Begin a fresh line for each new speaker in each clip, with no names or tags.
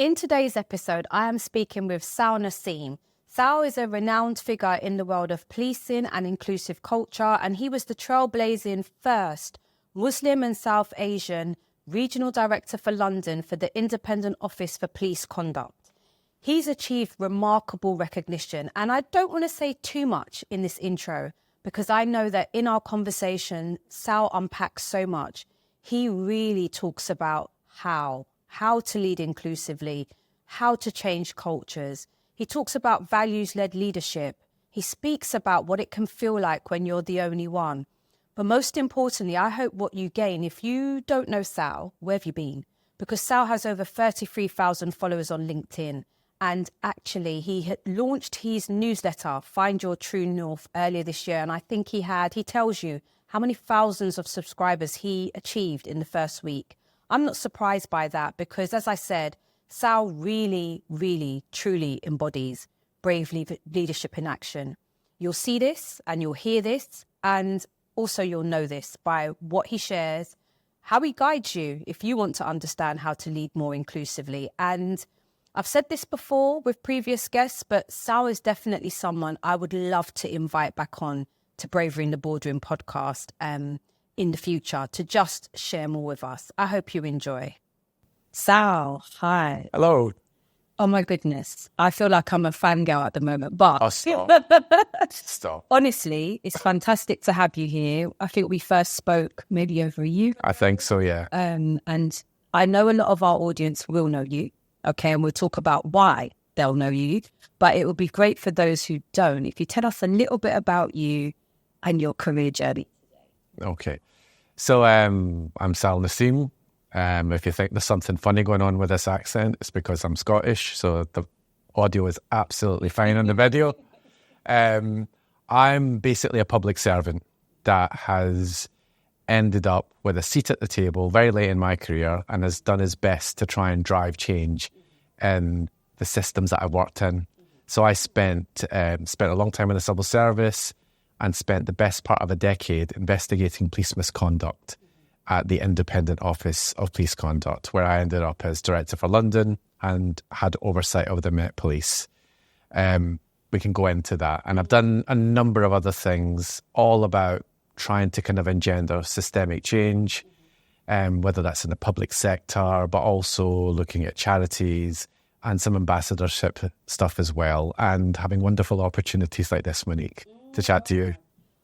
In today's episode, I am speaking with Sal Naseem. Sal is a renowned figure in the world of policing and inclusive culture, and he was the trailblazing first Muslim and South Asian Regional Director for London for the Independent Office for Police Conduct. He's achieved remarkable recognition, and I don't want to say too much in this intro because I know that in our conversation, Sal unpacks so much. He really talks about how to lead inclusively, how to change cultures. He talks about values-led leadership. He speaks about what it can feel like when you're the only one. But most importantly, I hope what you gain, if you don't know Sal, where have you been? Because Sal has over 33,000 followers on LinkedIn. And actually, he had launched his newsletter, Find Your True North, earlier this year. And I think he tells you how many thousands of subscribers he achieved in the first week. I'm not surprised by that because, as I said, Sal really, really, truly embodies brave leadership in action. You'll see this and you'll hear this, and also you'll know this by what he shares, how he guides you if you want to understand how to lead more inclusively. And I've said this before with previous guests, but Sal is definitely someone I would love to invite back on to Bravery in the Boardroom podcast in the future to just share more with us. I hope you enjoy. Sal, hi.
Hello.
Oh my goodness. I feel like I'm a fangirl at the moment, but
Stop.
Honestly, it's fantastic to have you here. I think we first spoke maybe over a year.
I think so, yeah.
And I know a lot of our audience will know you, okay, and we'll talk about why they'll know you, but it would be great for those who don't if you tell us a little bit about you and your career journey.
Okay. So I'm Sal Naseem. If you think there's something funny going on with this accent, it's because I'm Scottish, so the audio is absolutely fine on the video. I'm basically a public servant that has ended up with a seat at the table very late in my career and has done his best to try and drive change in the systems that I worked in. So I spent a long time in the civil service and spent the best part of a decade investigating police misconduct at the Independent Office of Police Conduct, where I ended up as Director for London and had oversight of the Met Police. We can go into that. And I've done a number of other things, all about trying to kind of engender systemic change, whether that's in the public sector, but also looking at charities and some ambassadorship stuff as well, and having wonderful opportunities like this, Monique, to chat to you.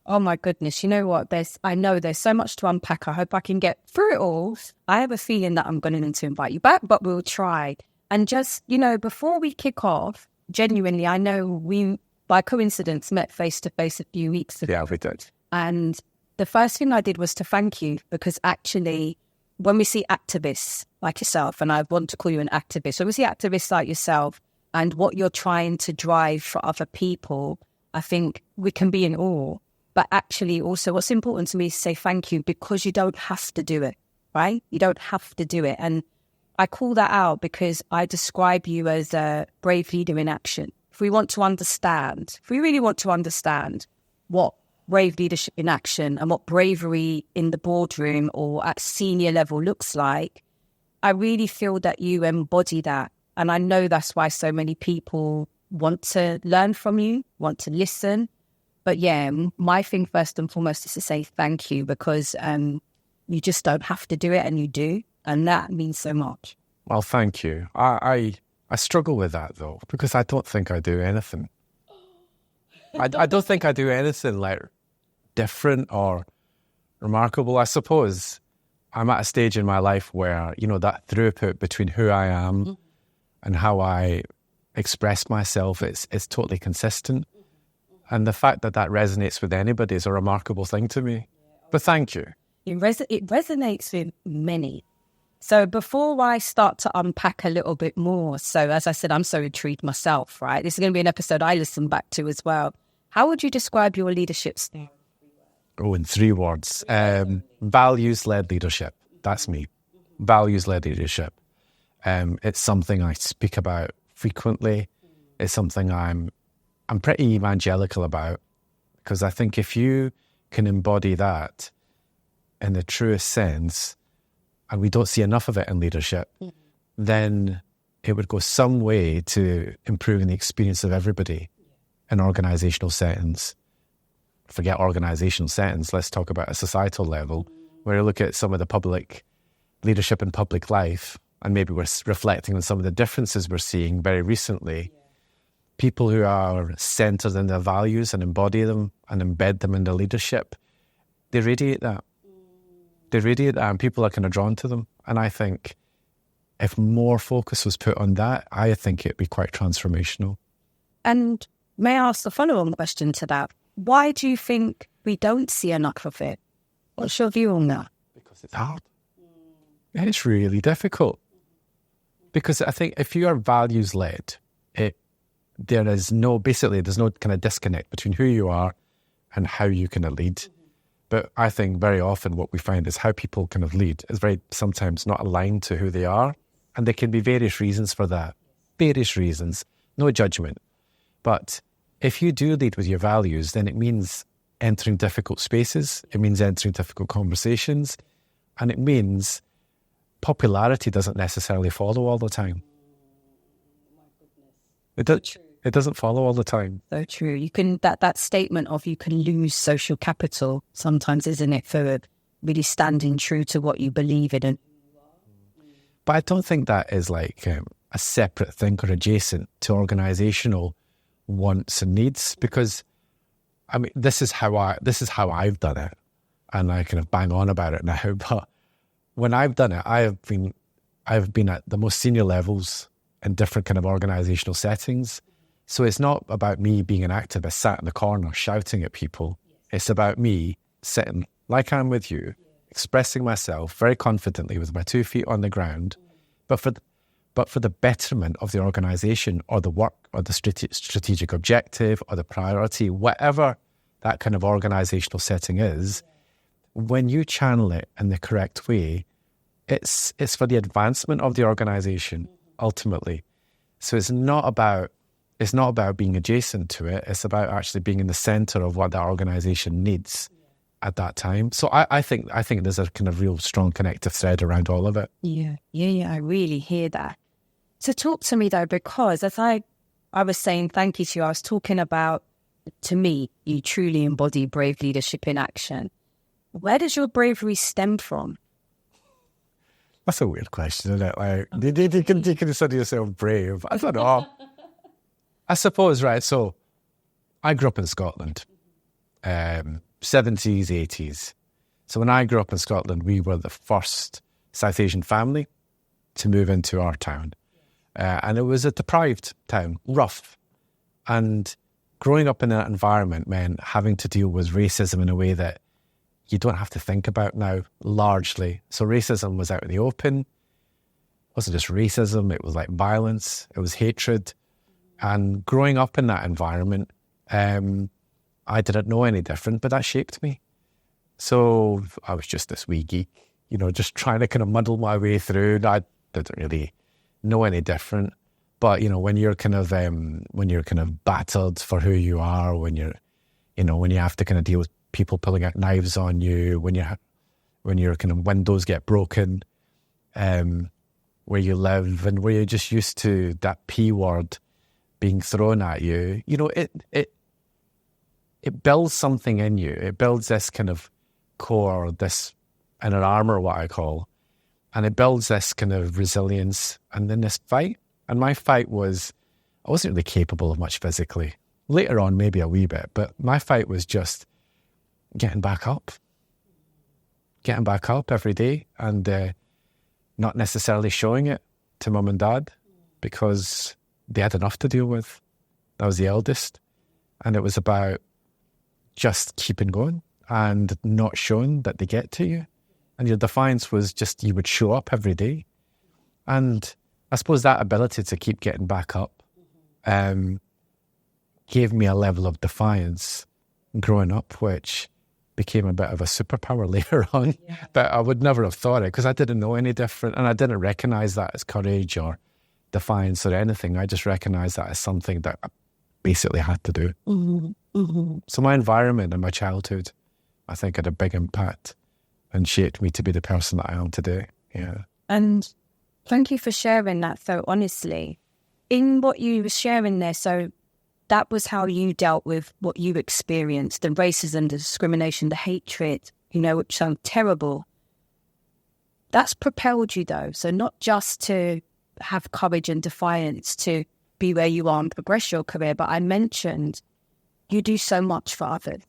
Oh my goodness. You know what? I know there's so much to unpack. I hope I can get through it all. I have a feeling that I'm going to need to invite you back, but we'll try. And just, before we kick off, genuinely, I know we, by coincidence, met face-to-face a few weeks ago.
Yeah, we did.
And the first thing I did was to thank you because actually, when we see activists like yourself, and I want to call you an activist, when we see activists like yourself and what you're trying to drive for other people, I think we can be in awe. But actually also what's important to me is to say thank you because you don't have to do it, right? You don't have to do it. And I call that out because I describe you as a brave leader in action. If we really want to understand what brave leadership in action and what bravery in the boardroom or at senior level looks like, I really feel that you embody that. And I know that's why so many people want to learn from you, want to listen. But yeah, my thing first and foremost is to say thank you because you just don't have to do it and you do. And that means so much.
Well, thank you. I struggle with that though, because I don't think I do anything. I don't think I do anything like different or remarkable. I suppose I'm at a stage in my life where, that throughput between who I am and how I express myself is totally consistent. And the fact that resonates with anybody is a remarkable thing to me. But thank you.
It resonates with many. So before I start to unpack a little bit more, so as I said, I'm so intrigued myself, right? This is going to be an episode I listen back to as well. How would you describe your leadership style?
Oh, in 3 words. Values-led leadership. That's me. Values-led leadership. It's something I speak about frequently. It's something I'm pretty evangelical about, because I think if you can embody that in the truest sense, and we don't see enough of it in leadership, then it would go some way to improving the experience of everybody in organizational settings. Forget organizational settings, let's talk about a societal level, where you look at some of the public leadership in public life, and maybe we're reflecting on some of the differences we're seeing very recently. People who are centered in their values and embody them and embed them in their leadership, they radiate that. They radiate that, and people are kind of drawn to them. And I think if more focus was put on that, I think it'd be quite transformational.
And may I ask a follow-on question to that? Why do you think we don't see enough of it? What's your view on that?
Because it's hard. It's really difficult. Because I think if you are values-led, there's no kind of disconnect between who you are and how you kind of lead. But I think very often what we find is how people kind of lead is very sometimes not aligned to who they are. And there can be various reasons for that. Various reasons. No judgment. But if you do lead with your values, then it means entering difficult spaces. It means entering difficult conversations. And it means popularity doesn't necessarily follow all the time. It doesn't follow all the time.
So true. You can that statement of you can lose social capital sometimes, isn't it, for really standing true to what you believe in.
But I don't think that is like a separate thing or adjacent to organisational wants and needs, because I mean this is how I've done it, and I kind of bang on about it now. But when I've done it, I've been at the most senior levels in different kind of organisational settings. So it's not about me being an activist sat in the corner shouting at people. It's about me sitting like I'm with you, expressing myself very confidently with my 2 feet on the ground, but for the betterment of the organisation or the work or the strategic objective or the priority, whatever that kind of organisational setting is. When you channel it in the correct way, it's for the advancement of the organisation ultimately. So it's not about being adjacent to it. It's about actually being in the centre of what that organisation needs at that time. So I think there's a kind of real strong connective thread around all of it.
Yeah. I really hear that. So talk to me though, because as I was saying thank you to you, I was talking about, to me, you truly embody brave leadership in action. Where does your bravery stem from?
That's a weird question, isn't it? Like, you can consider yourself brave. I don't know. I suppose, right, so I grew up in Scotland, 70s, 80s. So when I grew up in Scotland, we were the first South Asian family to move into our town. And it was a deprived town, rough. And growing up in that environment meant having to deal with racism in a way that you don't have to think about now, largely. So racism was out in the open. It wasn't just racism, it was like violence, it was hatred. And growing up in that environment, I didn't know any different, but that shaped me. So I was just this wee geek, just trying to kind of muddle my way through. I didn't really know any different. But, when you're kind of battered for who you are, when you have to kind of deal with people pulling out knives on you, when your kind of windows get broken, where you live, and where you're just used to that P word being thrown at you, it builds something in you. It builds this kind of core, this inner armor, what I call, and it builds this kind of resilience. And then this fight, and my fight was, I wasn't really capable of much physically. Later on, maybe a wee bit, but my fight was just getting back up every day, and not necessarily showing it to mum and dad because they had enough to deal with. I was the eldest, and it was about just keeping going and not showing that they get to you. And your defiance was just, you would show up every day. And I suppose that ability to keep getting back up gave me a level of defiance growing up, which became a bit of a superpower later on. Yeah. But I would never have thought it because I didn't know any different, and I didn't recognise that as courage or defiance or anything. I just recognised that as something that I basically had to do.
Mm-hmm. Mm-hmm.
So my environment and my childhood, I think, had a big impact and shaped me to be the person that I am today. Yeah.
And Thank you for sharing that so honestly. In what you were sharing there, so that was how you dealt with what you experienced, the racism, the discrimination, the hatred, which sound terrible. That's propelled you though. So not just to have courage and defiance to be where you are and progress your career, but I mentioned you do so much for others,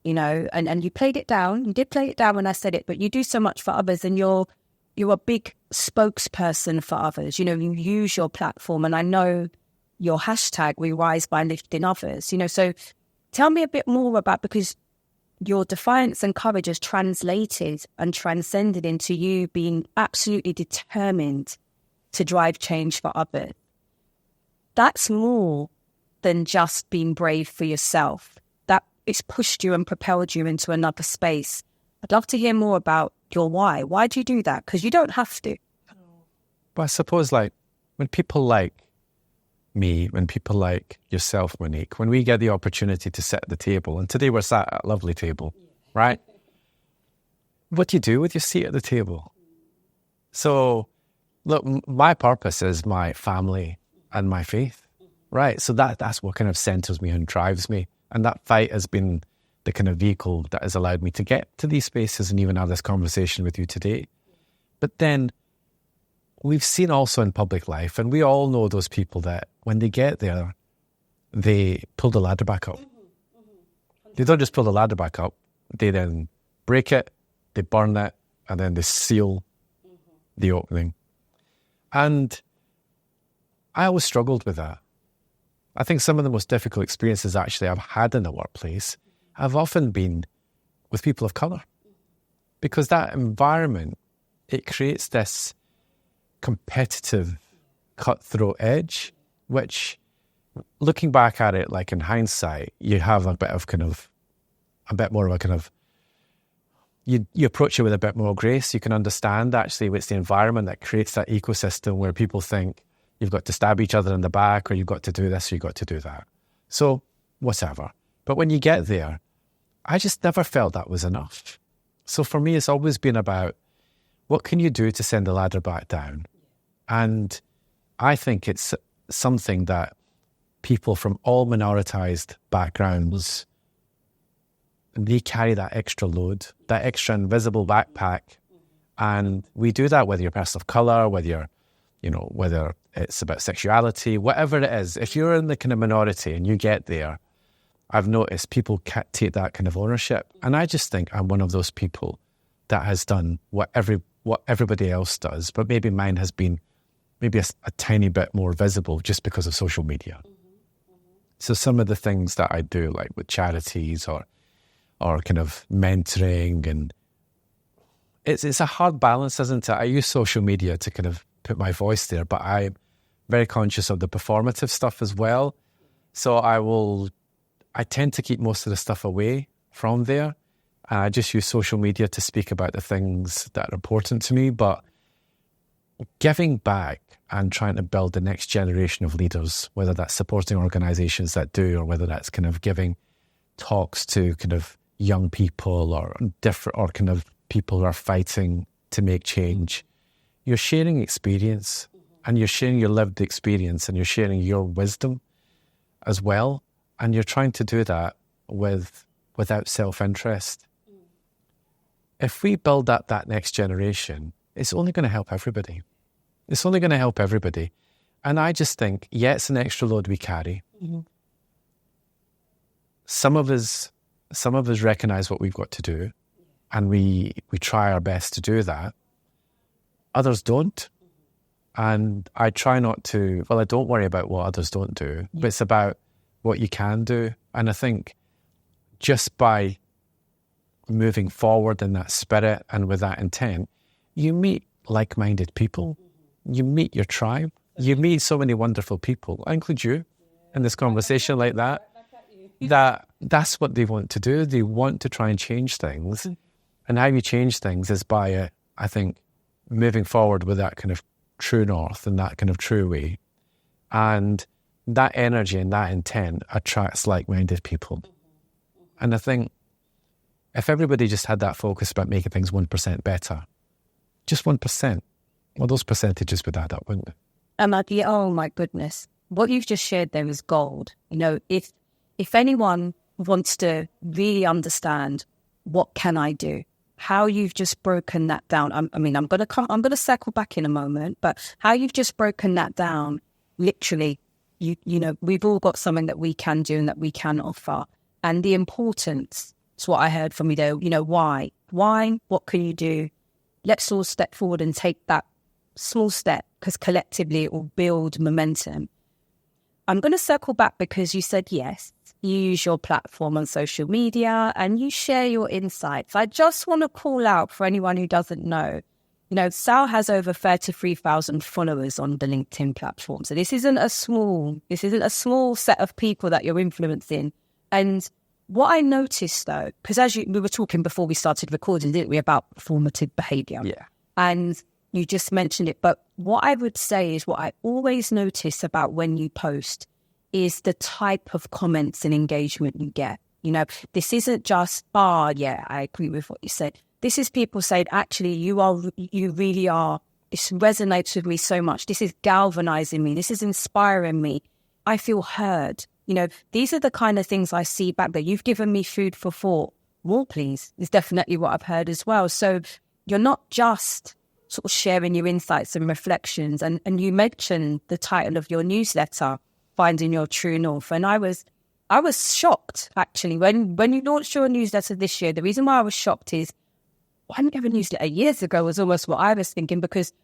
and you played it down. You did play it down when I said it, but you do so much for others, and you're a big spokesperson for others. You use your platform, and I know your hashtag, we rise by lifting others, so tell me a bit more about, because your defiance and courage has translated and transcended into you being absolutely determined to drive change for others. That's more than just being brave for yourself. That it's pushed you and propelled you into another space. I'd love to hear more about your why. Why do you do that? Because you don't have to.
But I suppose when people like me, when people like yourself, Monique, when we get the opportunity to sit at the table, and today we're sat at a lovely table, right? What do you do with your seat at the table? So, look, my purpose is my family and my faith, right? So that's what kind of centers me and drives me. And that fight has been the kind of vehicle that has allowed me to get to these spaces and even have this conversation with you today. But then we've seen also in public life, and we all know those people that when they get there, they pull the ladder back up. They don't just pull the ladder back up, they then break it, they burn it, and then they seal the opening. And I always struggled with that. I think some of the most difficult experiences actually I've had in the workplace have often been with people of colour. Because that environment, it creates this competitive, cutthroat edge, which, looking back at it, like in hindsight, you have you approach it with a bit more grace. You can understand actually it's the environment that creates that ecosystem where people think you've got to stab each other in the back, or you've got to do this, or you've got to do that. So, whatever. But when you get there, I just never felt that was enough. So for me, it's always been about, what can you do to send the ladder back down? And I think it's something that people from all minoritized backgrounds, they carry that extra load, that extra invisible backpack. And we do that whether you're a person of colour, whether it's about sexuality, whatever it is. If you're in the kind of minority and you get there, I've noticed people can't take that kind of ownership. And I just think I'm one of those people that has done what everybody else does, but maybe mine has been maybe a tiny bit more visible just because of social media. So some of the things that I do, like with charities or kind of mentoring, and it's a hard balance, isn't it? I use social media to kind of put my voice there, but I'm very conscious of the performative stuff as well. So I tend to keep most of the stuff away from there. I just use social media to speak about the things that are important to me, but giving back and trying to build the next generation of leaders, whether that's supporting organisations that do, or whether that's kind of giving talks to kind of young people or kind of people who are fighting to make change, you're sharing experience, and you're sharing your lived experience, and you're sharing your wisdom as well. And you're trying to do that without self-interest. If we build up that next generation, it's only going to help everybody. It's only going to help everybody. And I just think, it's an extra load we carry. Mm-hmm. Some of us recognise what we've got to do, and we try our best to do that. Others don't. And I try not to, I don't worry about what others don't do, but it's about what you can do. And I think just by moving forward in that spirit and with that intent, you meet like-minded people, you meet your tribe, you meet so many wonderful people. I include you in this conversation like that. That's what they want to do. They want to try and change things. And how you change things is by, I think, moving forward with that kind of true north and that kind of true way. And that energy and that intent attracts like-minded people. And I think if everybody just had that focus about making things 1% better, just 1%, Well, those percentages would add up, wouldn't they?
And oh my goodness, what you've just shared there is gold. If anyone wants to really understand what can I do, how you've just broken that down. I'm going to circle back in a moment, but how you've just broken that down, literally, we've all got something that we can do and that we can offer, and the importance. It's what I heard from you there. Why? What can you do? Let's all step forward and take that small step, because collectively it will build momentum. I'm going to circle back because you said, yes, you use your platform on social media and you share your insights. I just want to call out for anyone who doesn't know, Sal has over 33,000 followers on the LinkedIn platform. So this isn't a small set of people that you're influencing. And what I noticed though, because we were talking before we started recording, didn't we, about performative behaviour?
Yeah.
And you just mentioned it. But what I would say is what I always notice about when you post is the type of comments and engagement you get. This isn't just, yeah, I agree with what you said. This is people saying, actually, you really are. This resonates with me so much. This is galvanizing me. This is inspiring me. I feel heard. These are the kind of things I see back there. You've given me food for thought. More, please, is definitely what I've heard as well. So you're not just sort of sharing your insights and reflections. And you mentioned the title of your newsletter, Finding Your True North. And I was shocked, actually, when you launched your newsletter this year. The reason why I was shocked is, why didn't you have a newsletter years ago was almost what I was thinking, because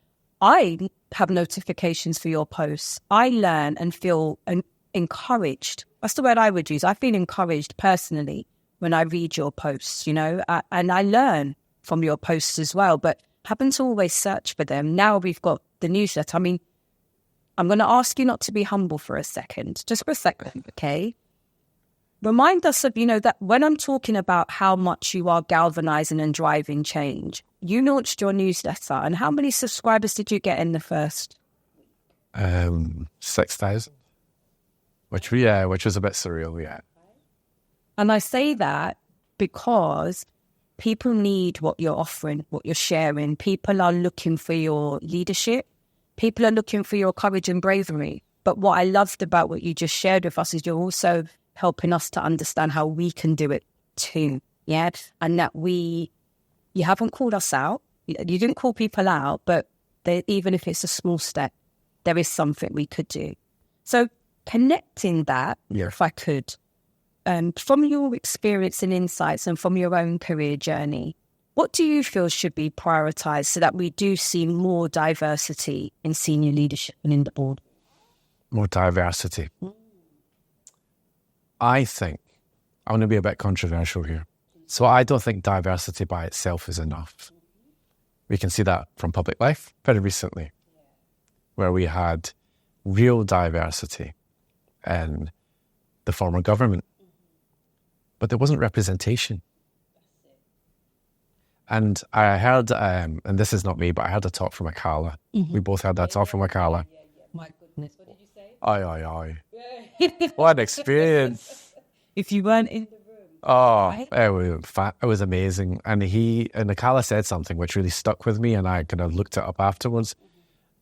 I have notifications for your posts. I learn and feel encouraged. That's the word I would use. I feel encouraged personally when I read your posts, and I learn from your posts as well, but haven't always searched for them. Now we've got the newsletter. I'm going to ask you not to be humble for a second, just for a second, okay? Remind us of, that when I'm talking about how much you are galvanizing and driving change, you launched your newsletter, and how many subscribers did you get in the first?
6,000, which was a bit surreal, yeah.
And I say that because people need what you're offering, what you're sharing. People are looking for your leadership. People are looking for your courage and bravery. But what I loved about what you just shared with us is you're also helping us to understand how we can do it too, yeah? And that you haven't called us out. You didn't call people out, but even if it's a small step, there is something we could do. So connecting that, if I could, from your experience and insights and from your own career journey, what do you feel should be prioritised so that we do see more diversity in senior leadership and in the board?
More diversity. I think, I'm going to be a bit controversial here. So I don't think diversity by itself is enough. We can see that from public life very recently, where we had real diversity in the former government, but there wasn't representation. And I heard, and this is not me, but I heard a talk from Akala. We both heard that talk from Akala.
My goodness, what did you say?
Aye. What an experience.
If you weren't in the room.
Oh, right? It was amazing. And Akala said something which really stuck with me, and I kind of looked it up afterwards.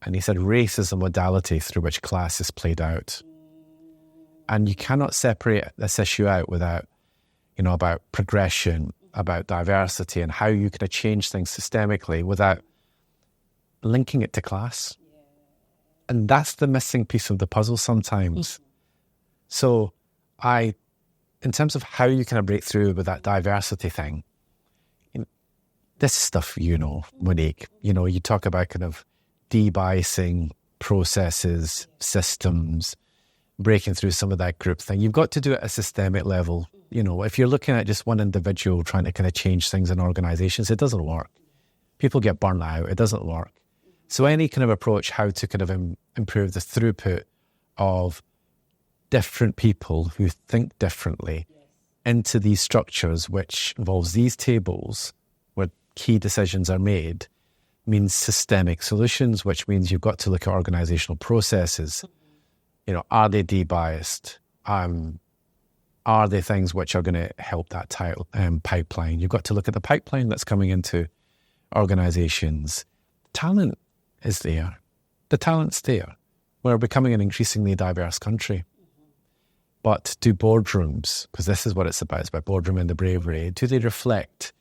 And he said, race is a modality through which class is played out. And you cannot separate this issue out without, about progression, about diversity, and how you can change things systemically without linking it to class. And that's the missing piece of the puzzle sometimes. So in terms of how you kind of break through with that diversity thing, this stuff, Monique, you talk about kind of de-biasing processes, systems, breaking through some of that group thing. You've got to do it at a systemic level. If you're looking at just one individual trying to kind of change things in organizations, it doesn't work. People get burnt out. It doesn't work. So any kind of approach, how to kind of improve the throughput of different people who think differently into these structures, which involves these tables where key decisions are made, means systemic solutions, which means you've got to look at organizational processes. Are they de-biased? Are they things which are going to help that pipeline? You've got to look at the pipeline that's coming into organizations. Talent is there. The talent's there. We're becoming an increasingly diverse country. But do boardrooms, because this is what it's about boardroom and the bravery, do they reflect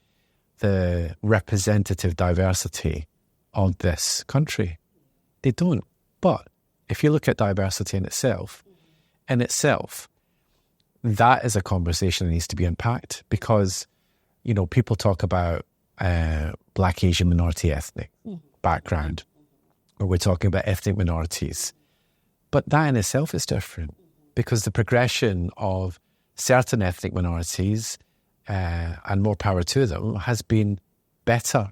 the representative diversity of this country? They don't. But if you look at diversity in itself, that is a conversation that needs to be unpacked, because, you know, people talk about Black, Asian, minority, ethnic background, or we're talking about ethnic minorities. But that in itself is different, because the progression of certain ethnic minorities, and more power to them, has been better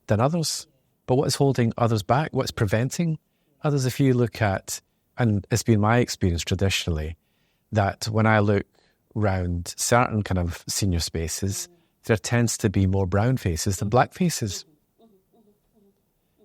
than others. But what is holding others back? What's preventing others? If you look at, and it's been my experience traditionally, that when I look around certain kind of senior spaces, there tends to be more brown faces than black faces.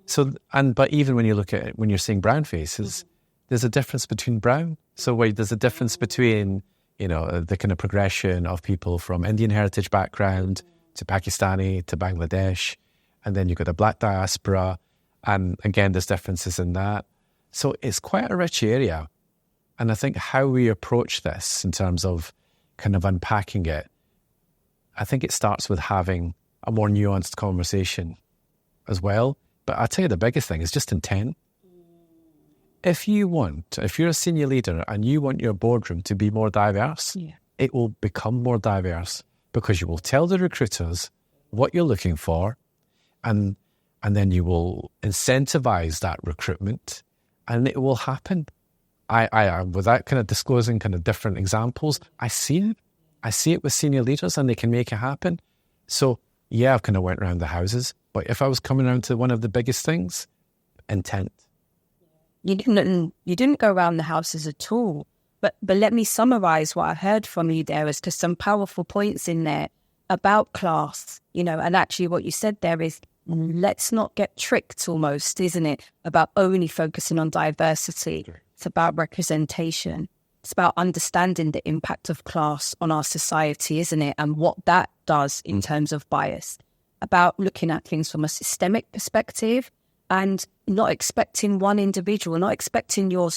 So, but even when you look at it, when you're seeing brown faces, there's a difference between brown. So there's a difference between, you know, the kind of progression of people from Indian heritage background to Pakistani to Bangladesh, and then you've got a black diaspora, and again, there's differences in that. So it's quite a rich area. And I think how we approach this in terms of kind of unpacking it, I think it starts with having a more nuanced conversation as well. But I'll tell you, the biggest thing is just intent. If you're a senior leader and you want your boardroom to be more diverse, it will become more diverse, because you will tell the recruiters what you're looking for, and then you will incentivize that recruitment, and it will happen. I without kind of disclosing kind of different examples, I see it with senior leaders, and they can make it happen. So yeah, I've kind of went around the houses, but if I was coming around to one of the biggest things, intent.
You didn't go around the houses at all. But let me summarize what I heard from you there as to some powerful points in there about class, you know, and actually what you said there is, let's not get tricked almost, isn't it? About only focusing on diversity. It's about representation. It's about understanding the impact of class on our society, isn't it? And what that does in terms of bias. About looking at things from a systemic perspective, and not expecting one individual, not expecting your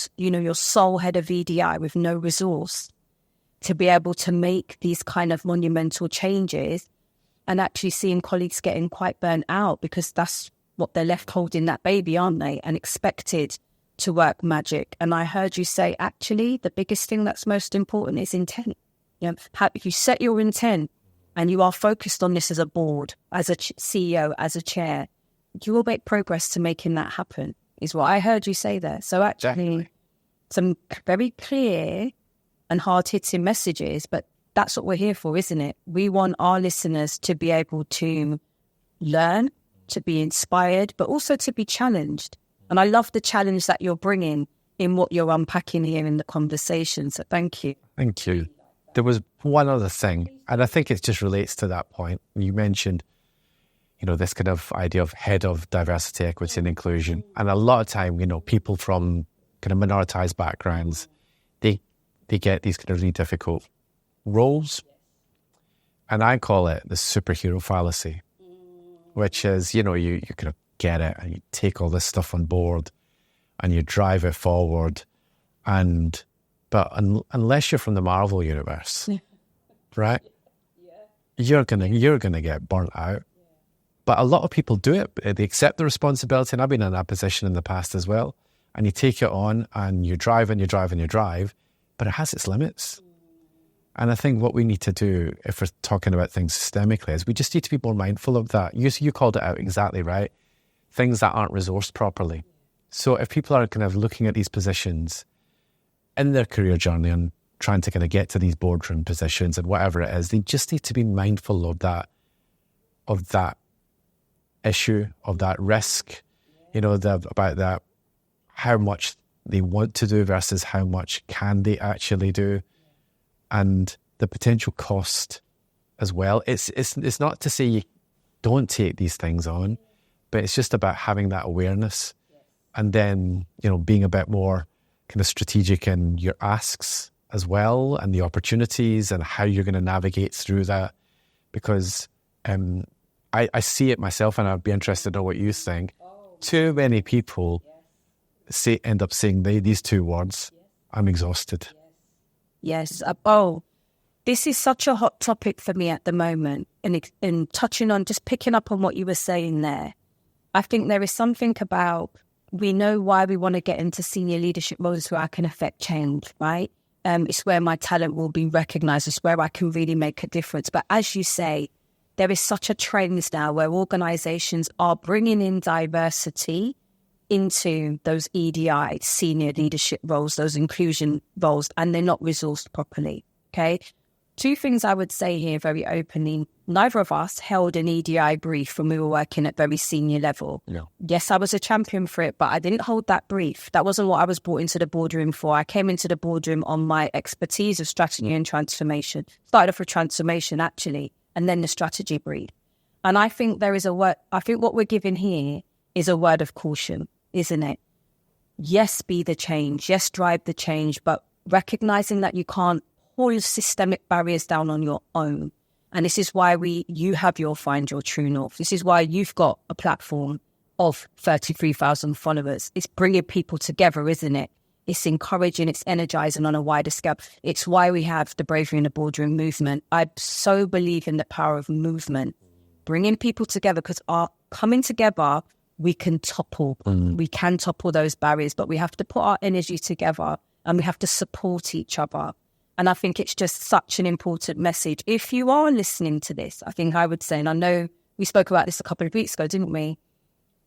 sole head of EDI with no resource to be able to make these kind of monumental changes, and actually seeing colleagues getting quite burnt out, because that's what they're left holding that baby, aren't they? And expected to work magic. And I heard you say, actually, the biggest thing that's most important is intent. You know, if you set your intent and you are focused on this as a board, as a CEO, as a chair, you will make progress to making that happen, is what I heard you say there. So actually, some very clear and hard-hitting messages, but that's what we're here for, isn't it? We want our listeners to be able to learn, to be inspired, but also to be challenged. And I love the challenge that you're bringing in what you're unpacking here in the conversation. So thank you.
Thank you. There was one other thing, and I think it just relates to that point. You mentioned, you know, this kind of idea of head of diversity, equity and inclusion. And a lot of time, you know, people from kind of minoritized backgrounds, they get these kind of really difficult roles. And I call it the superhero fallacy, which is, you know, you kind of get it and you take all this stuff on board and you drive it forward. But unless you're from the Marvel universe, right, you're gonna get burnt out. But a lot of people do it. They accept the responsibility, and I've been in that position in the past as well. And you take it on, and you drive, but it has its limits. And I think what we need to do, if we're talking about things systemically, is we just need to be more mindful of that. You called it out exactly right. Things that aren't resourced properly. So if people are kind of looking at these positions in their career journey and trying to kind of get to these boardroom positions and whatever it is, they just need to be mindful of that issue, of that risk, you know, about that, how much they want to do versus how much can they actually do, and the potential cost as well. It's not to say you don't take these things on, but it's just about having that awareness, and then, you know, being a bit more kind of strategic in your asks as well, and the opportunities and how you're going to navigate through that, because I see it myself, and I'd be interested to know what you think. too many people end up saying these two words. I'm exhausted.
Yes. This is such a hot topic for me at the moment. And touching on, just picking up on what you were saying there, I think there is something about, we know why we want to get into senior leadership roles where I can affect change, right? It's where my talent will be recognised. It's where I can really make a difference. But as you say, there is such a trend now where organisations are bringing in diversity into those EDI, senior leadership roles, those inclusion roles, and they're not resourced properly, okay? Two things I would say here very openly. Neither of us held an EDI brief when we were working at very senior level.
No.
Yes, I was a champion for it, but I didn't hold that brief. That wasn't what I was brought into the boardroom for. I came into the boardroom on my expertise of strategy and transformation. Started off with transformation, actually, and then the strategy brief. And I think there is I think what we're giving here is a word of caution, isn't it? Yes, be the change. Yes, drive the change, but recognizing that you can't pull systemic barriers down on your own. And this is why you have your Find Your True North. This is why you've got a platform of 33,000 followers. It's bringing people together, isn't it? It's encouraging, it's energizing on a wider scale. It's why we have the Bravery in the Boardroom movement. I so believe in the power of movement, bringing people together, because coming together, we can topple. We can topple those barriers, but we have to put our energy together and we have to support each other. And I think it's just such an important message. If you are listening to this, I think I would say, and I know we spoke about this a couple of weeks ago, didn't we?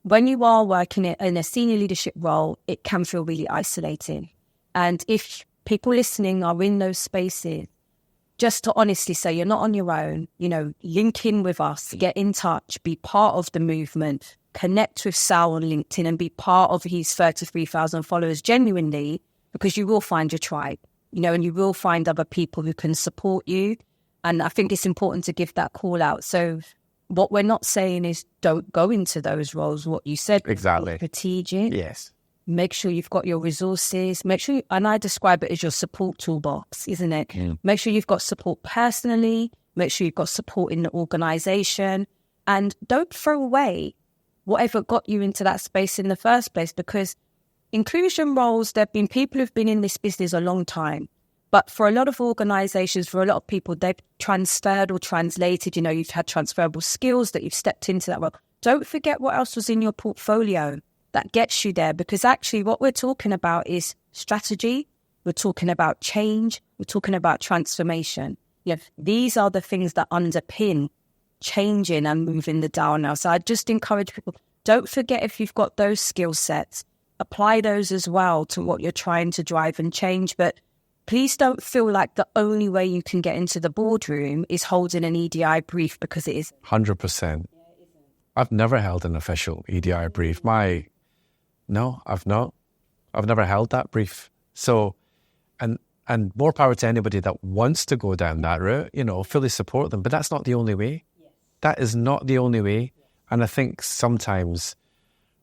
When you are working in a senior leadership role, it can feel really isolating. And if people listening are in those spaces, just to honestly say you're not on your own, link in with us, get in touch, be part of the movement, connect with Sal on LinkedIn and be part of his 33,000 followers genuinely, because you will find your tribe. And you will find other people who can support you. And I think it's important to give that call out. So what we're not saying is don't go into those roles. What you said,
exactly,
strategic.
Yes.
Make sure you've got your resources. Make sure, and I describe it as your support toolbox, isn't it?
Mm.
Make sure you've got support personally. Make sure you've got support in the organisation. And don't throw away whatever got you into that space in the first place, because inclusion roles, there have been people who've been in this business a long time. But for a lot of organisations, for a lot of people, they've transferred or translated, you've had transferable skills that you've stepped into that role. Don't forget what else was in your portfolio that gets you there, because actually what we're talking about is strategy. We're talking about change. We're talking about transformation. These are the things that underpin changing and moving the dial now. So I just encourage people, don't forget, if you've got those skill sets, apply those as well to what you're trying to drive and change. But please don't feel like the only way you can get into the boardroom is holding an EDI brief, because it is
100%. I've never held an official EDI brief. No, I've not. I've never held that brief. So, and more power to anybody that wants to go down that route, fully support them. But that's not the only way. That is not the only way. And I think sometimes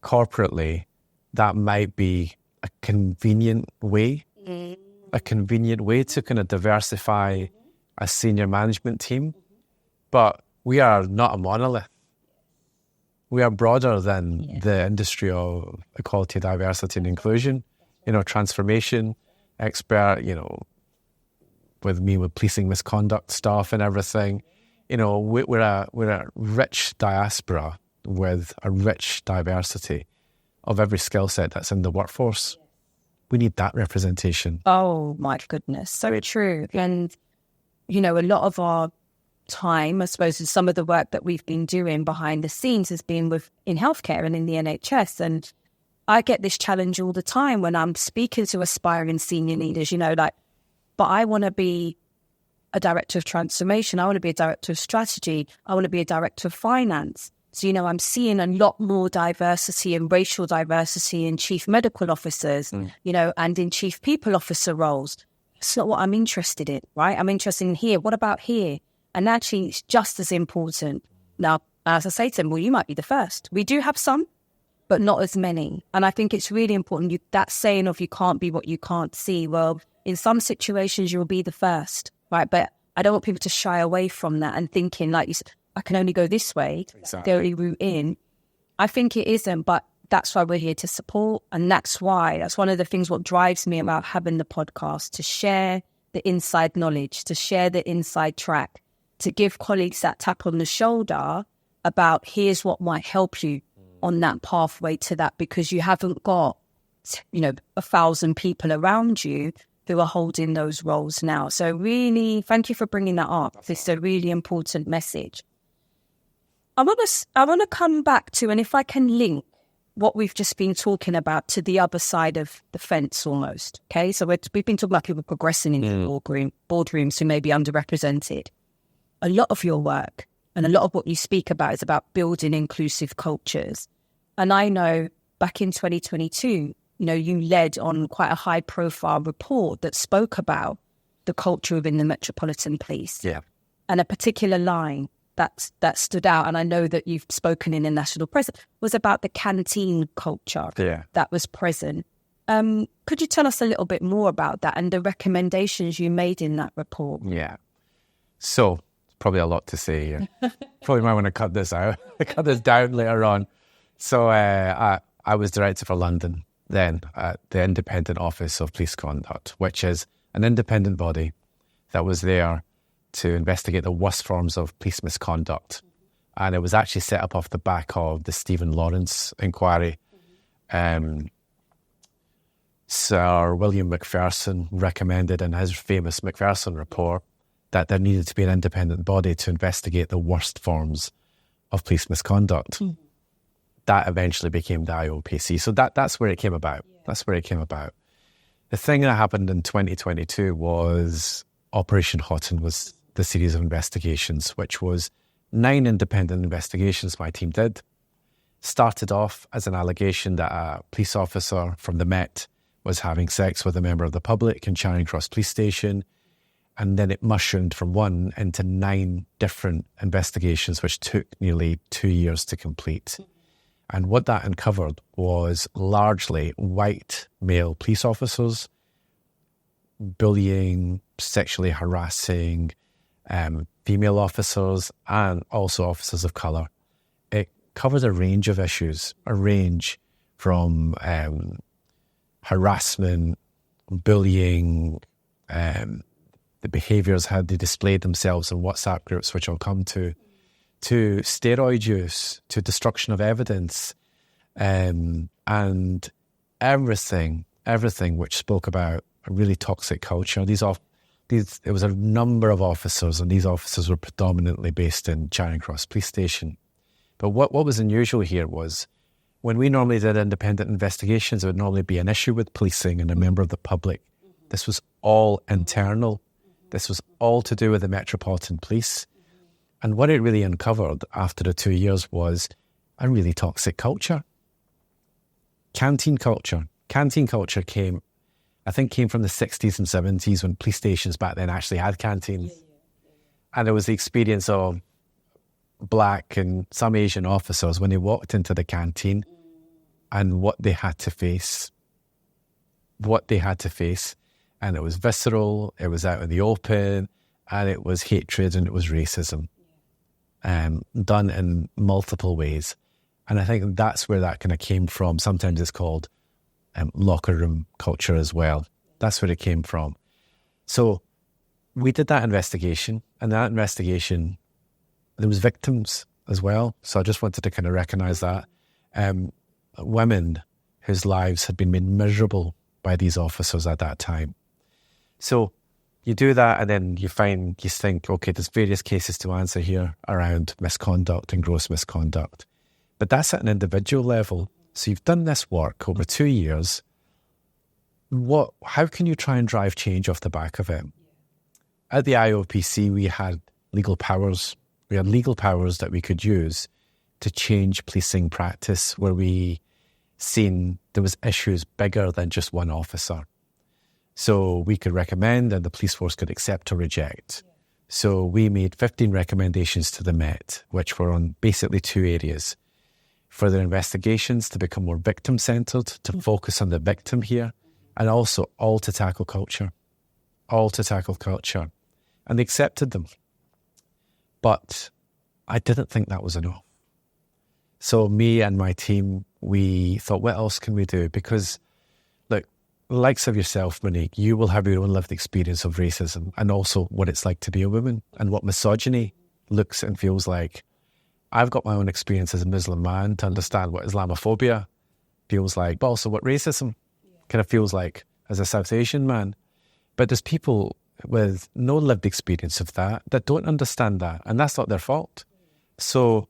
corporately, that might be a convenient way to kind of diversify a senior management team. But we are not a monolith. We are broader than the industry of equality, diversity and inclusion. Transformation expert, with policing misconduct stuff and everything. We're a rich diaspora with a rich diversity of every skill set that's in the workforce. We need that representation.
Oh, my goodness. So true. And, a lot of our time, I suppose, in some of the work that we've been doing behind the scenes has been in healthcare and in the NHS. And I get this challenge all the time when I'm speaking to aspiring senior leaders, but I want to be a director of transformation. I want to be a director of strategy. I want to be a director of finance. So, I'm seeing a lot more diversity and racial diversity in chief medical officers, and in chief people officer roles. It's not what I'm interested in, right? I'm interested in here. What about here? And actually, it's just as important. Now, as I say to them, well, you might be the first. We do have some, but not as many. And I think it's really important. That saying of you can't be what you can't see. Well, in some situations, you'll be the first, right? But I don't want people to shy away from that and thinking, like you said, I can only go this way, exactly. The only route in. I think it isn't, but that's why we're here to support. And that's one of the things what drives me about having the podcast, to share the inside knowledge, to share the inside track, to give colleagues that tap on the shoulder about here's what might help you on that pathway to that, because you haven't got, 1,000 people around you who are holding those roles now. So really, thank you for bringing that up. It's a really important message. I want to come back to, and if I can link what we've just been talking about to the other side of the fence almost, okay? So we've been talking about people progressing in boardrooms who may be underrepresented. A lot of your work and a lot of what you speak about is about building inclusive cultures. And I know back in 2022, you led on quite a high-profile report that spoke about the culture within the Metropolitan Police.
Yeah.
And a particular line that stood out, and I know that you've spoken in the national press, was about the canteen culture that was present. Could you tell us a little bit more about that and the recommendations you made in that report?
Yeah. So, probably a lot to say here. Probably might want to cut this out, cut this down later on. So, I was director for London then at the Independent Office of Police Conduct, which is an independent body that was there to investigate the worst forms of police misconduct. And it was actually set up off the back of the Stephen Lawrence inquiry. Sir William Macpherson recommended in his famous Macpherson report that there needed to be an independent body to investigate the worst forms of police misconduct. That eventually became the IOPC. So that's where it came about. That's where it came about. The thing that happened in 2022 was Operation Houghton was the series of investigations, which was 9 independent investigations my team did. Started off as an allegation that a police officer from the Met was having sex with a member of the public in Charing Cross Police Station. And then it mushroomed from 1 into 9 different investigations, which took nearly 2 years to complete. And what that uncovered was largely white male police officers bullying, sexually harassing female officers and also officers of colour. It covers a range of issues, from harassment, bullying, the behaviours, how they displayed themselves in WhatsApp groups, which I'll come to steroid use, to destruction of evidence, and everything which spoke about a really toxic culture. It was a number of officers, and these officers were predominantly based in Charing Cross Police Station. But what was unusual here was when we normally did independent investigations, it would normally be an issue with policing and a member of the public. This was all internal. This was all to do with the Metropolitan Police. And what it really uncovered after the 2 years was a really toxic culture. Canteen culture. Canteen culture came from the 60s and 70s when police stations back then actually had canteens. And it was the experience of Black and some Asian officers when they walked into the canteen and what they had to face. And it was visceral, it was out in the open, and it was hatred and it was racism. Done in multiple ways. And I think that's where that kind of came from. Sometimes it's called locker room culture as well. That's where it came from. So we did that investigation, and that investigation, there was victims as well. So I just wanted to kind of recognise that. Women whose lives had been made miserable by these officers at that time. So you do that, and then you think, okay, there's various cases to answer here around misconduct and gross misconduct. But that's at an individual level. So you've done this work over 2 years. How can you try and drive change off the back of it? At the IOPC, we had legal powers. We had legal powers that we could use to change policing practice where we seen there was issues bigger than just one officer. So we could recommend and the police force could accept or reject. So we made 15 recommendations to the Met, which were on basically 2 areas. Further investigations to become more victim-centred, to focus on the victim here, and also all to tackle culture. And they accepted them. But I didn't think that was enough. So me and my team we thought, what else can we do? Because, look, likes of yourself, Monique, you will have your own lived experience of racism and also what it's like to be a woman and what misogyny looks and feels like. I've got my own experience as a Muslim man to understand what Islamophobia feels like, but also what racism kind of feels like as a South Asian man. But there's people with no lived experience of that don't understand that, and that's not their fault. So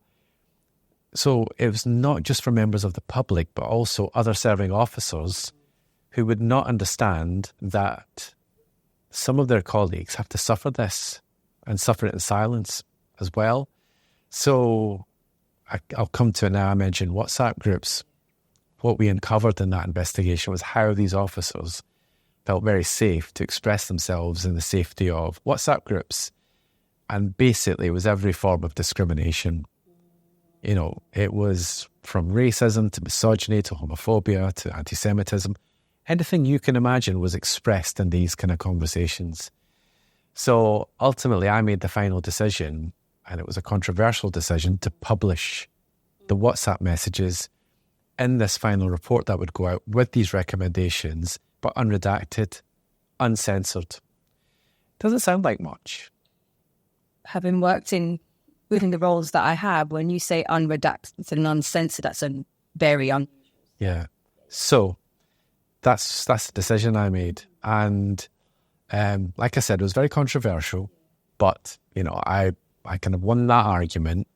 it was not just for members of the public, but also other serving officers who would not understand that some of their colleagues have to suffer this and suffer it in silence as well. So I'll come to it now. I mentioned WhatsApp groups. What we uncovered in that investigation was how these officers felt very safe to express themselves in the safety of WhatsApp groups. And basically it was every form of discrimination. You know, it was from racism to misogyny to homophobia to anti-Semitism. Anything you can imagine was expressed in these kind of conversations. So ultimately I made the final decision, and it was a controversial decision, to publish the WhatsApp messages in this final report that would go out with these recommendations, but unredacted, uncensored. Doesn't sound like much.
Having worked within the roles that I have, when you say unredacted and uncensored, that's a very
Yeah. So that's the decision I made. And like I said, it was very controversial, but, you know, I kind of won that argument,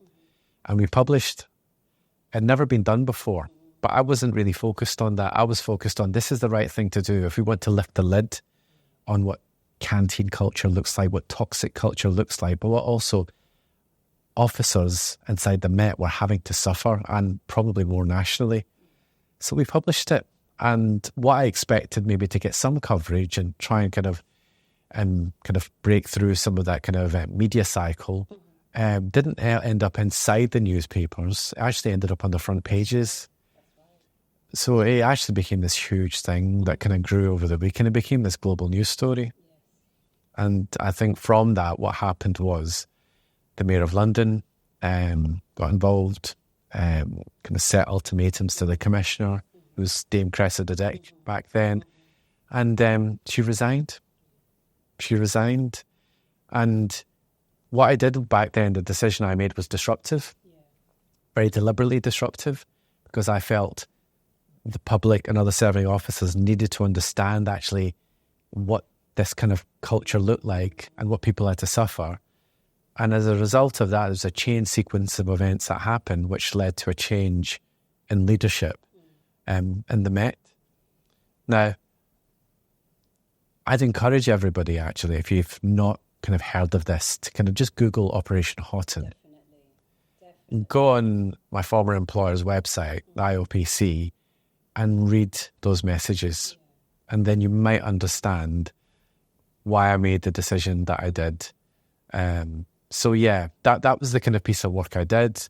and we published. It had never been done before, but I wasn't really focused on that. I was focused on, this is the right thing to do if we want to lift the lid on what canteen culture looks like, what toxic culture looks like, but what also officers inside the Met were having to suffer, and probably more nationally. So we published it, and what I expected maybe to get some coverage and try and kind of break through some of that kind of media cycle, didn't end up inside the newspapers. It actually ended up on the front pages. So it actually became this huge thing that kind of grew over the week, and it became this global news story. And I think from that, what happened was the Mayor of London got involved, kind of set ultimatums to the Commissioner, who was Dame Cressida Dick back then, and she resigned. She resigned. And what I did back then, the decision I made was disruptive, very deliberately disruptive, because I felt the public and other serving officers needed to understand actually what this kind of culture looked like and what people had to suffer. And as a result of that, there was a chain sequence of events that happened, which led to a change in leadership in the Met. Now, I'd encourage everybody, actually, if you've not kind of heard of this, to kind of just Google Operation Houghton. Definitely. Go on my former employer's website, the IOPC, and read those messages. And then you might understand why I made the decision that I did. So yeah, that was the kind of piece of work I did,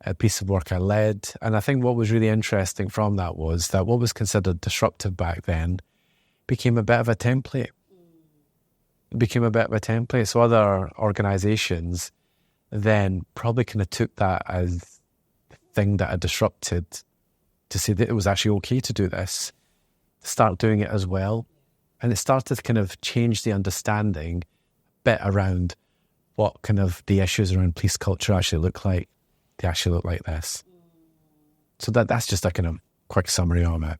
a piece of work I led. And I think what was really interesting from that was that what was considered disruptive back then became a bit of a template. It became a bit of a template. So other organisations then probably kind of took that as the thing that had disrupted, to say that it was actually okay to do this, start doing it as well. And it started to kind of change the understanding a bit around what kind of the issues around police culture actually look like. They actually look like this. So that's just a kind of quick summary of it.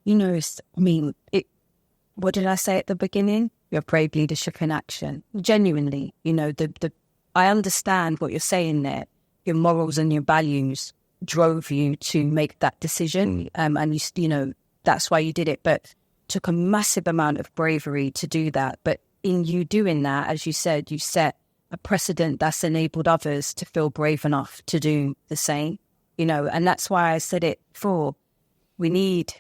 You know, what did I say at the beginning? Your brave leadership in action. Genuinely, you know, I understand what you're saying there. Your morals and your values drove you to make that decision. And you know, that's why you did it. But took a massive amount of bravery to do that. But in you doing that, as you said, you set a precedent that's enabled others to feel brave enough to do the same, you know, and that's why I said it before. We need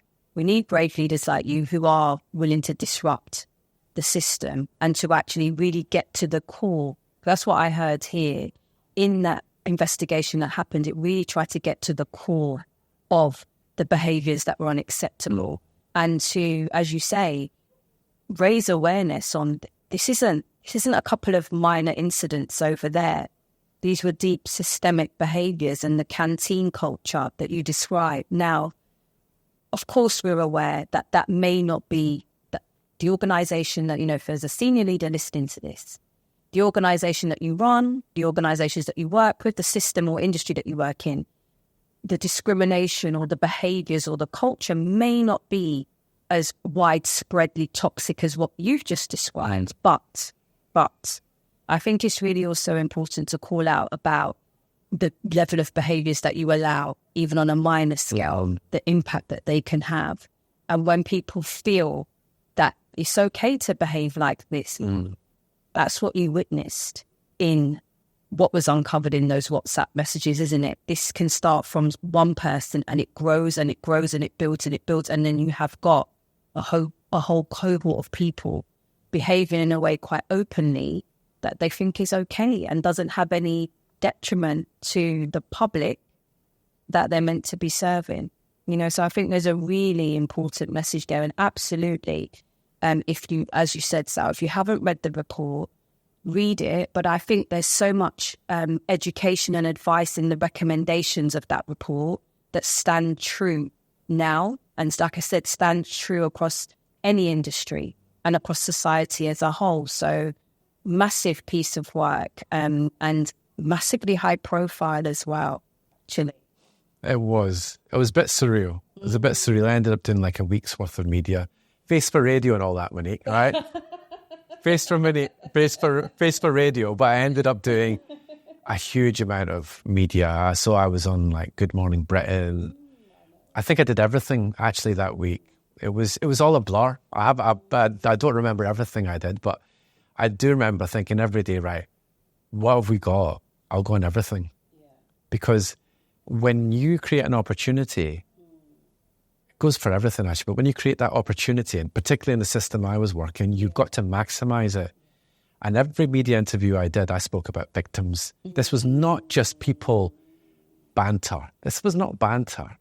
brave leaders like you who are willing to disrupt the system and to actually really get to the core. That's what I heard here in that investigation that happened. It really tried to get to the core of the behaviours that were unacceptable and to, as you say, raise awareness on this isn't a couple of minor incidents over there.
These were deep systemic behaviours and the canteen culture that you described. Now, of course, we're aware that that may not be the organisation that, if there's a senior leader listening to this, the organisation that you run, the organisations that you work with, the system or industry that you work in, the discrimination or the behaviours or the culture may not be as widespreadly toxic as what you've just described. But I think it's really also important to call out about the level of behaviours that you allow, even on a minor scale, the impact that they can have. And when people feel that it's okay to behave like this, that's what you witnessed in what was uncovered in those WhatsApp messages, isn't it? This can start from one person and it grows and it grows and it builds and it builds. And then you have got a whole cohort of people behaving in a way quite openly that they think is okay and doesn't have any detriment to the public that they're meant to be serving. So I think there's a really important message there. And absolutely, if you, as you said, Sal, if you haven't read the report, read it. But I think there's so much education and advice in the recommendations of that report that stand true now. And like I said, stand true across any industry and across society as a whole. So massive piece of work and massively high profile as well, actually.
It was a bit surreal. It was a bit surreal. I ended up doing like a week's worth of media. Face for radio and all that, Monique, right? face for radio, but I ended up doing a huge amount of media. So I was on like Good Morning Britain. I think I did everything actually that week. It was all a blur. I don't remember everything I did, but I do remember thinking every day, right, what have we got? I'll go on everything. Yeah. Because when you create an opportunity, it goes for everything actually, but when you create that opportunity, and particularly in the system I was working, you've got to maximize it. And every media interview I did, I spoke about victims. This was not just people banter. This was not banter.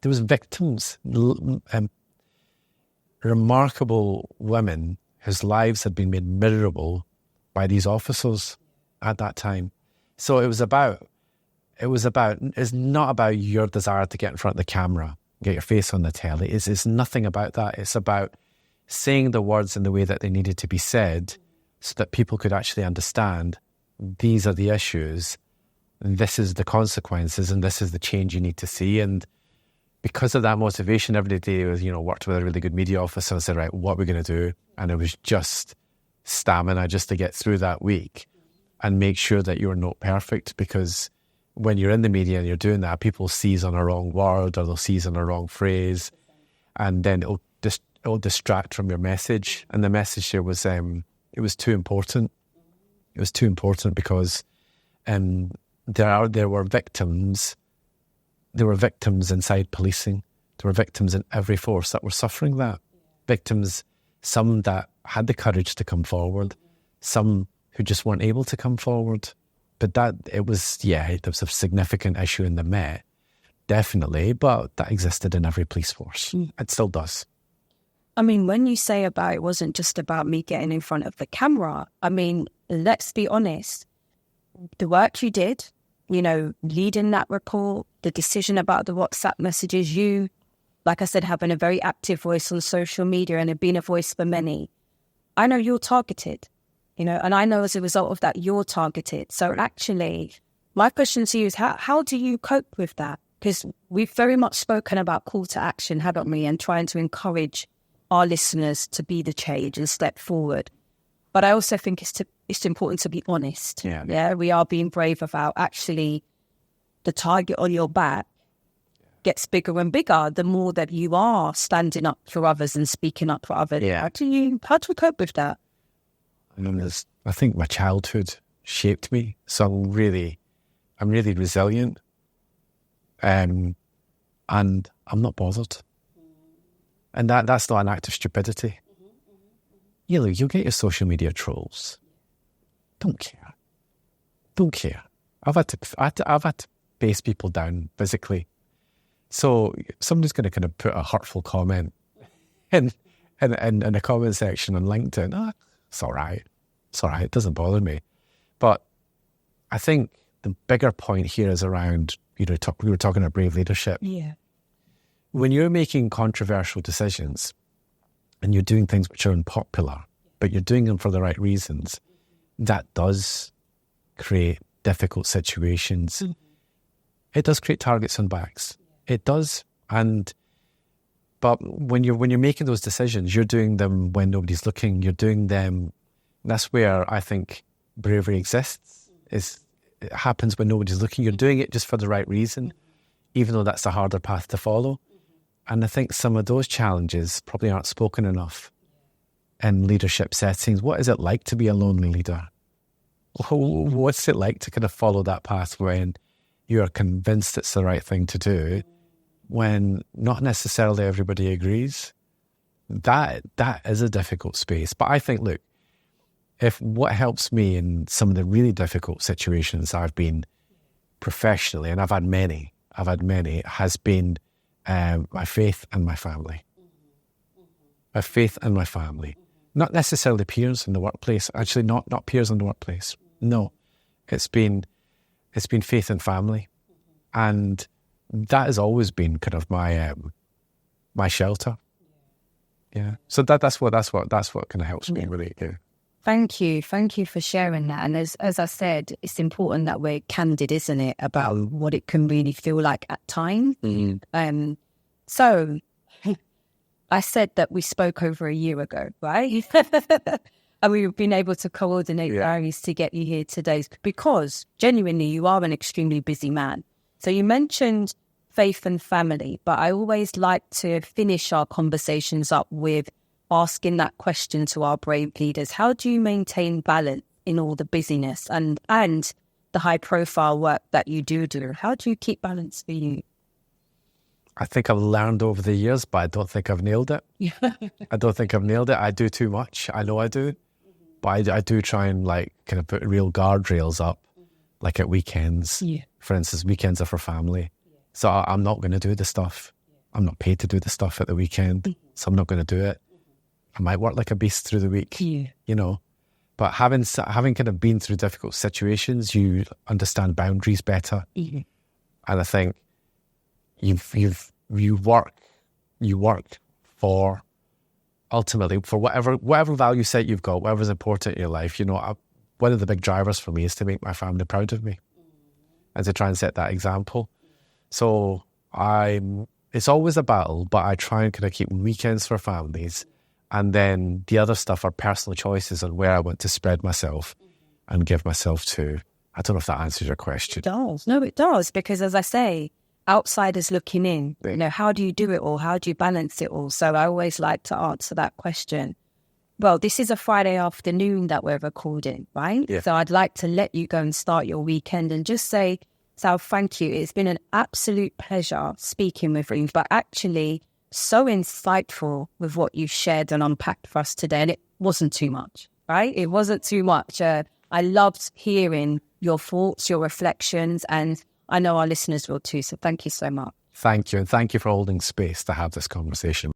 There was victims, remarkable women whose lives had been made miserable by these officers at that time. So it's not about your desire to get in front of the camera, get your face on the telly. It's nothing about that. It's about saying the words in the way that they needed to be said so that people could actually understand these are the issues, and this is the consequences, and this is the change you need to see. And because of that motivation, every day was, worked with a really good media officer and said, right, what are we going to do? And it was just stamina just to get through that week and make sure that you're not perfect, because when you're in the media and you're doing that, people seize on a wrong word or they'll seize on a wrong phrase, and then it'll distract from your message. And the message here was, it was too important. It was too important because there were victims. There were victims inside policing. There were victims in every force that were suffering that. Victims, some that had the courage to come forward, some who just weren't able to come forward. But there was a significant issue in the Met, definitely, but that existed in every police force. It still does.
I mean, when you say about it wasn't just about me getting in front of the camera, I mean, let's be honest. The work you did, leading that report, the decision about the WhatsApp messages, you, like I said, having a very active voice on social media and being a voice for many. I know you're targeted, and I know as a result of that, you're targeted. So actually, my question to you is, how do you cope with that? Because we've very much spoken about call to action, haven't we? And trying to encourage our listeners to be the change and step forward. But I also think it's important to be honest. Yeah, we are being brave about actually the target on your back gets bigger and bigger the more that you are standing up for others and speaking up for others.
Yeah.
How do you cope with that?
I think my childhood shaped me, so I'm really resilient, and I'm not bothered. And that's not an act of stupidity. You'll get your social media trolls. Don't care. I've had to face people down physically. So somebody's going to kind of put a hurtful comment in the comment section on LinkedIn. It's all right. It doesn't bother me. But I think the bigger point here is around, we were talking about brave leadership.
Yeah.
When you're making controversial decisions and you're doing things which are unpopular, but you're doing them for the right reasons, that does create difficult situations. It does create targets on backs. It does. But when you're making those decisions, you're doing them when nobody's looking. You're doing them. That's where I think bravery exists. It happens when nobody's looking. You're doing it just for the right reason, even though that's the harder path to follow. And I think some of those challenges probably aren't spoken enough in leadership settings. What is it like to be a lonely leader? What's it like to kind of follow that path when you are convinced it's the right thing to do, when not necessarily everybody agrees? That is a difficult space. But I think, look, if what helps me in some of the really difficult situations I've been professionally, and I've had many, has been my faith and my family. My faith and my family. Not necessarily peers in the workplace. Actually, not peers in the workplace. No, it's been faith and family, and that has always been kind of my shelter. Yeah. So that's what kind of helps me really. Yeah.
Thank you for sharing that. And as I said, it's important that we're candid, isn't it, about what it can really feel like at times. So I said that we spoke over a year ago, right? And we've been able to coordinate diaries to get you here today because genuinely you are an extremely busy man. So you mentioned faith and family, but I always like to finish our conversations up with asking that question to our brave leaders. How do you maintain balance in all the busyness and the high profile work that you do? How do you keep balance for you?
I think I've learned over the years, but I don't think I've nailed it. I don't think I've nailed it. I do too much. I know I do. But I do try and kind of put real guardrails up, like at weekends. Yeah. For instance, weekends are for family. So I'm not going to do the stuff. I'm not paid to do the stuff at the weekend. So I'm not going to do it. I might work like a beast through the week, But having kind of been through difficult situations, you understand boundaries better. And I think you work for ultimately for whatever value set you've got, whatever's important in your life. One of the big drivers for me is to make my family proud of me and to try and set that example. So it's always a battle, but I try and kind of keep weekends for families. And then the other stuff are personal choices on where I want to spread myself and give myself to. I don't know if that answers your question.
It does. No, it does. Because as I say, outsiders looking in, how do you do it all? How do you balance it all? So I always like to answer that question. Well, this is a Friday afternoon that we're recording, right? Yeah. So I'd like to let you go and start your weekend and just say, Sal, thank you. It's been an absolute pleasure speaking with you, but actually so insightful with what you shared and unpacked for us today. And it wasn't too much, right? It wasn't too much. I loved hearing your thoughts, your reflections, and I know our listeners will too. So thank you so much.
Thank you. And thank you for holding space to have this conversation.